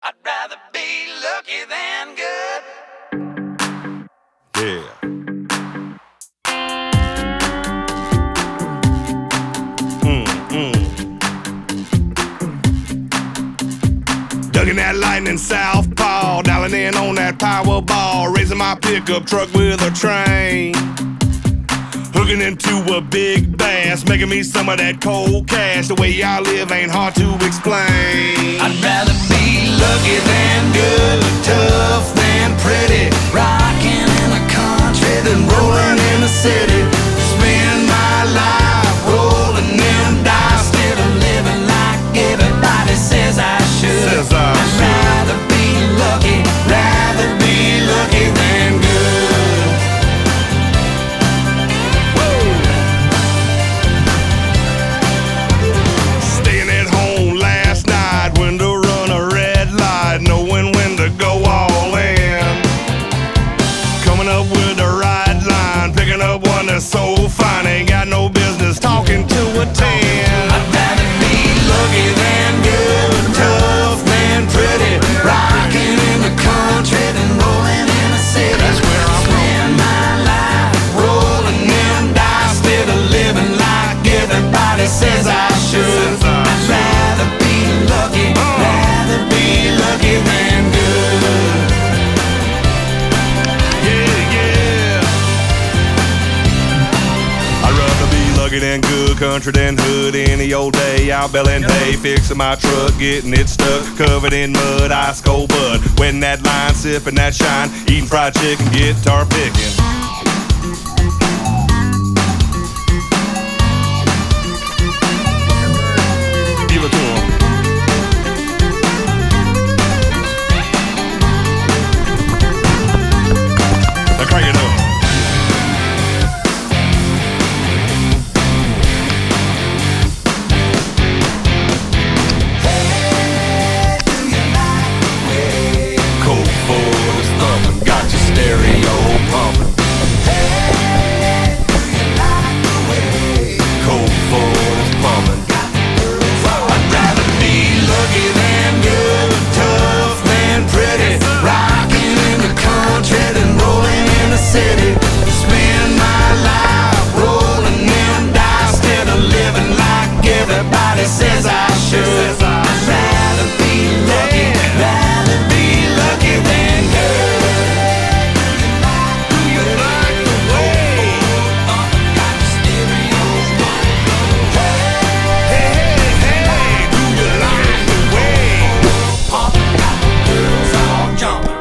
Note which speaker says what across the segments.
Speaker 1: I'd rather be lucky than good.
Speaker 2: Yeah. Ducking that lightning southpaw, dialing in on that Powerball, raising my pickup truck with a train, hooking into a big bass, making me some of that cold cash. The way I live ain't hard to explain.
Speaker 1: I'd rather be lucky than good, tough than pretty, rocking in the country than rolling in the city. Spend my life rolling them dice, instead of living like everybody says I should. I'd rather be lucky than good. Woo!
Speaker 2: Staying at home last night, window run a red light, knowing when to go all in. Coming up with the right line, picking up one that's so fine, ain't got no business talking to a 10.
Speaker 1: I'd rather be lucky than good, tough than pretty, rocking in the country than rolling in the city.
Speaker 2: That's where I'm
Speaker 1: Spend my life rolling them dice, instead of living like everybody says I should. I'd rather be lucky than good.
Speaker 2: Yeah, yeah. I'd rather be lucky than good, country than hood, any old day. Out belling hay, fixing my truck, getting it stuck, covered in mud, ice cold bud, wetting that line, sipping that shine, eating fried chicken, guitar picking. Give it to 'em. Now crank it up. Colt is thumping, got your stereo pumping. Colt is pumping.
Speaker 1: I'd rather be lucky than good, tough than pretty, rocking in the country than rolling in the city. Spend my life rolling them dice, instead of living like everybody says I should. I'd rather be lucky than good. Do you like the way got the stereo pumping?
Speaker 2: Do you like the way?
Speaker 1: Pumping, got the girls all jumping.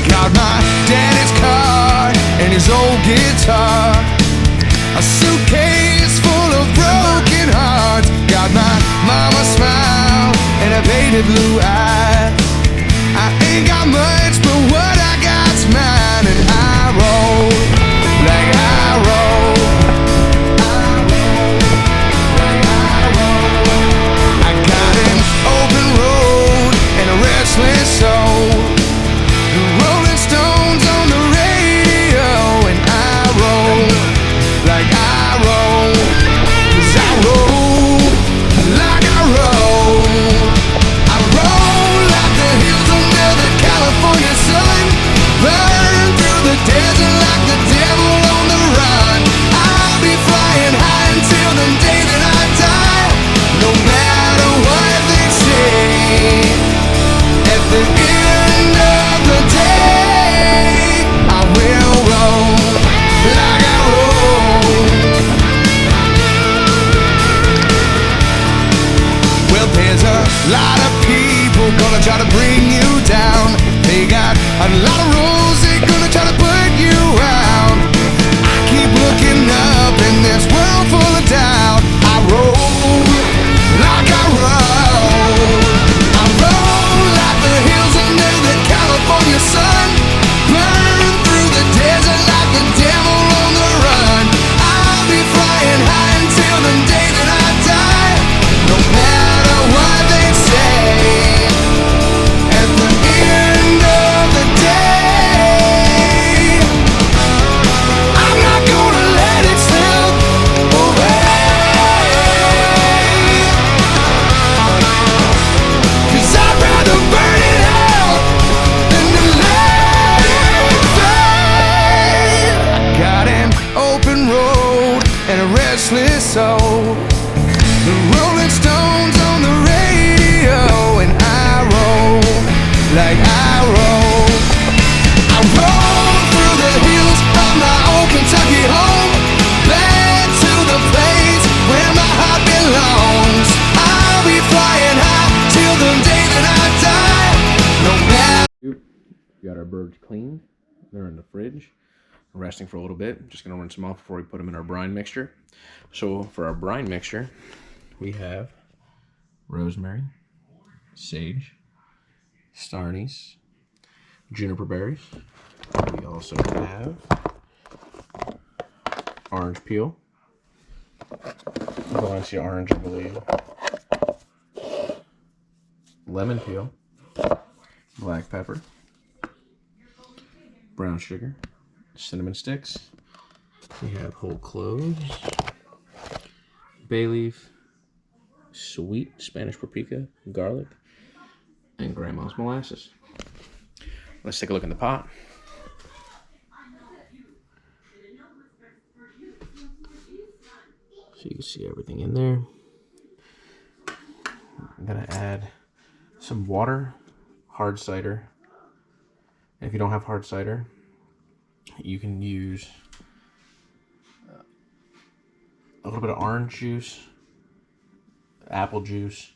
Speaker 3: Got my daddy's car and his old guitar, a suitcase full of broken hearts. Got my mama's smile and her painted blue eyes. I ain't got much, but what I got's mine, and I roll like I roll. I got an open road and a restless soul. The Rolling Stones on the radio, and I roll like I roll, 'cause I roll like I roll. I roll like the hills under the California restless soul. The Rolling Stones on the radio, and I roll like I roll. I roll through the hills of my old Kentucky home, back to the place where my heart belongs. I'll be flying high till the day that I die. No matter.
Speaker 4: We got our birds cleaned. They're in the fridge, resting for a little bit. Just gonna rinse them off before we put them in our brine mixture. So for our brine mixture, we have rosemary, sage, star anise, juniper berries. We also have orange peel, Valencia orange, I believe, lemon peel, black pepper, brown sugar, cinnamon sticks. We have whole cloves, bay leaf, sweet Spanish paprika, garlic, and grandma's molasses. Let's take a look in the pot. So you can see everything in there. I'm gonna add some water, hard cider. And if you don't have hard cider, you can use a little bit of orange juice, apple juice,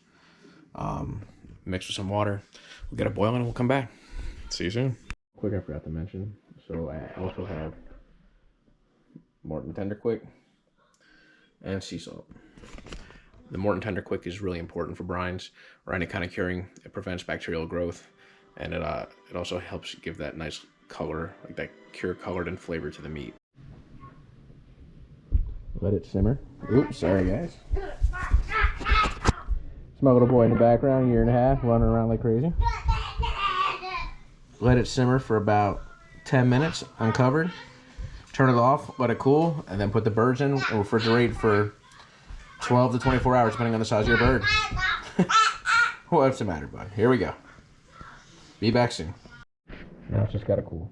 Speaker 4: mixed with some water. We'll get it boiling and we'll come back. See you soon. Quick, I forgot to mention. So I also have Morton Tender Quick and sea salt. The Morton Tender Quick is really important for brines or any kind of curing. It prevents bacterial growth, and it also helps give that nice color, like that cure colored and flavor to the meat. Let it simmer. Oops, sorry guys. It's my little boy in the background, 1.5 years, running around like crazy. Let it simmer for about 10 minutes, uncovered. Turn it off, let it cool, and then put the birds in and refrigerate for 12 to 24 hours, depending on the size of your bird. What's the matter, bud? Here we go. Be back soon. Now it's just gotta cool.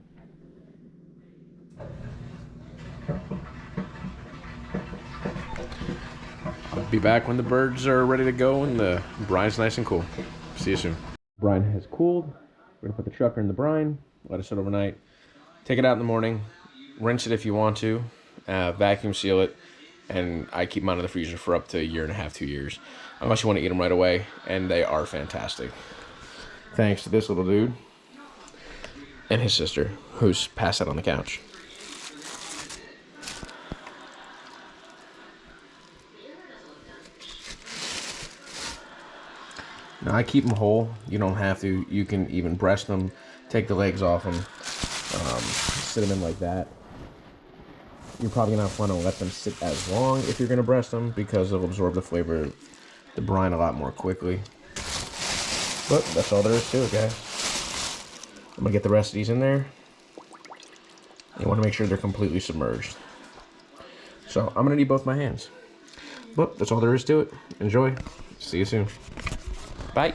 Speaker 4: I'll be back when the birds are ready to go and the brine's nice and cool. See you soon. Brine has cooled. We're gonna put the chucker in the brine, let it sit overnight. Take it out in the morning, rinse it if you want to, vacuum seal it, and I keep mine in the freezer for up to 1.5 years, 2 years, unless you want to eat them right away, and they are fantastic. Thanks to this little dude and his sister, who's passed out on the couch. Now I keep them whole. You don't have to. You can even breast them, take the legs off them, sit them in like that. You're probably gonna want to let them sit as long if you're gonna breast them, because they'll absorb the flavor of the brine a lot more quickly. But that's all there is to it, guys. I'm gonna get the rest of these in there. You want to make sure they're completely submerged. So I'm gonna need both my hands. But that's all there is to it. Enjoy. See you soon. Bye.